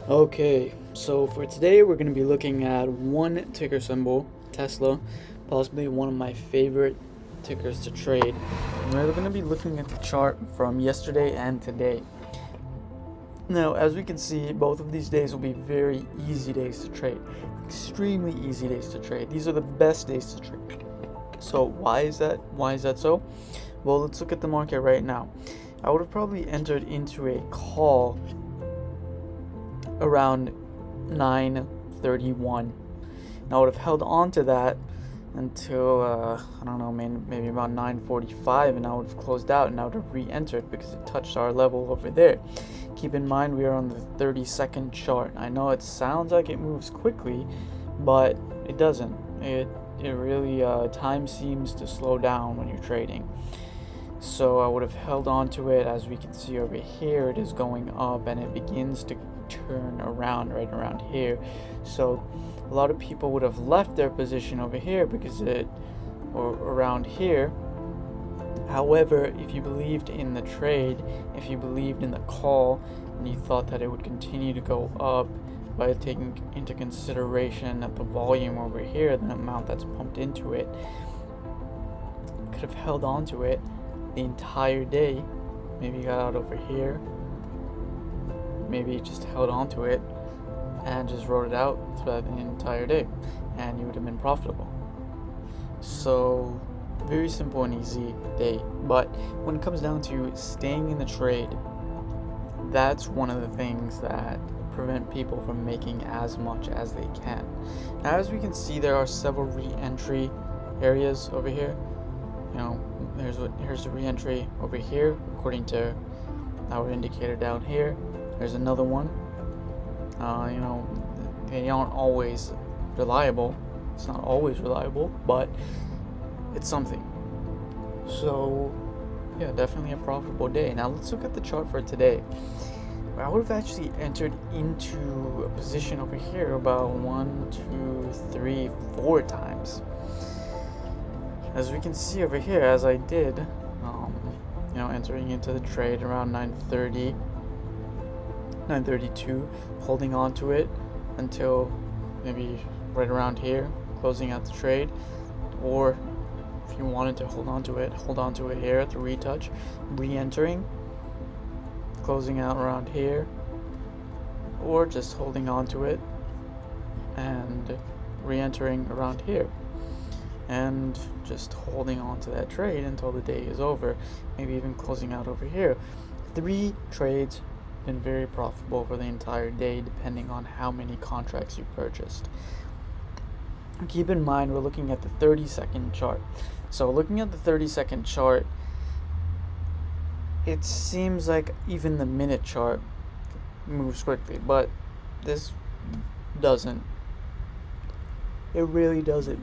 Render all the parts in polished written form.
Okay, so for today we're going to be looking at one ticker symbol, Tesla, possibly one of my favorite tickers to trade. And we're going to be looking at the chart from yesterday and today. Now, as we can see, both of these days will be very easy days to trade. Extremely easy days to trade. These are the best days to trade. So why is that? Why is that so? Well, let's look at the market right now. I would have probably entered into a call around 9:31. And I would have held on to that until I don't know, maybe about 9:45, and I would have closed out and I would have re-entered because it touched our level over there. Keep in mind we are on the 30-second chart. I know it sounds like it moves quickly, but it doesn't. It really time seems to slow down when you're trading. So I would have held on to it. As we can see over here, it is going up and it begins to turn around right around here. So a lot of people would have left their position over here because or around here. However, if you believed in the trade, if you believed in the call, and you thought that it would continue to go up by taking into consideration that the volume over here, the amount that's pumped into it, could have held on to it the entire day. Maybe you got out over here, maybe you just held on to it and just wrote it out throughout the entire day, and you would have been profitable. So very simple and easy day. But when it comes down to staying in the trade, that's one of the things that prevent people from making as much as they can. Now, as we can see, there are several re-entry areas over here. Here's the re-entry over here according to our indicator down here. There's another one. They aren't always reliable. It's not always reliable, but it's something. So yeah, definitely a profitable day. Now let's look at the chart for today. I would have actually entered into a position over here about 1, 2, 3, 4 times. As we can see over here, as I did, entering into the trade around 9:30, 9:32, holding on to it until maybe right around here, closing out the trade. Or if you wanted to hold on to it here at the retouch, re-entering, closing out around here, or just holding on to it and re-entering around here, and just holding on to that trade until the day is over, maybe even closing out over here. 3 trades, been very profitable for the entire day, depending on how many contracts you purchased. Keep in mind, we're looking at the 30-second chart. So looking at the 30-second chart, it seems like even the minute chart moves quickly, but this doesn't. It really doesn't.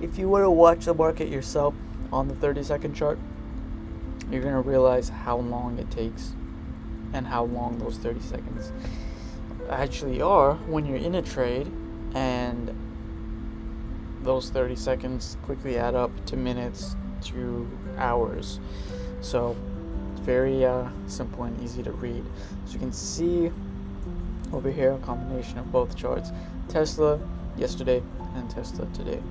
If you were to watch the market yourself on the 30-second chart, you're going to realize how long it takes and how long those 30 seconds actually are when you're in a trade, and those 30 seconds quickly add up to minutes to hours. So it's very simple and easy to read. As you can see over here, a combination of both charts: Tesla yesterday and Tesla today.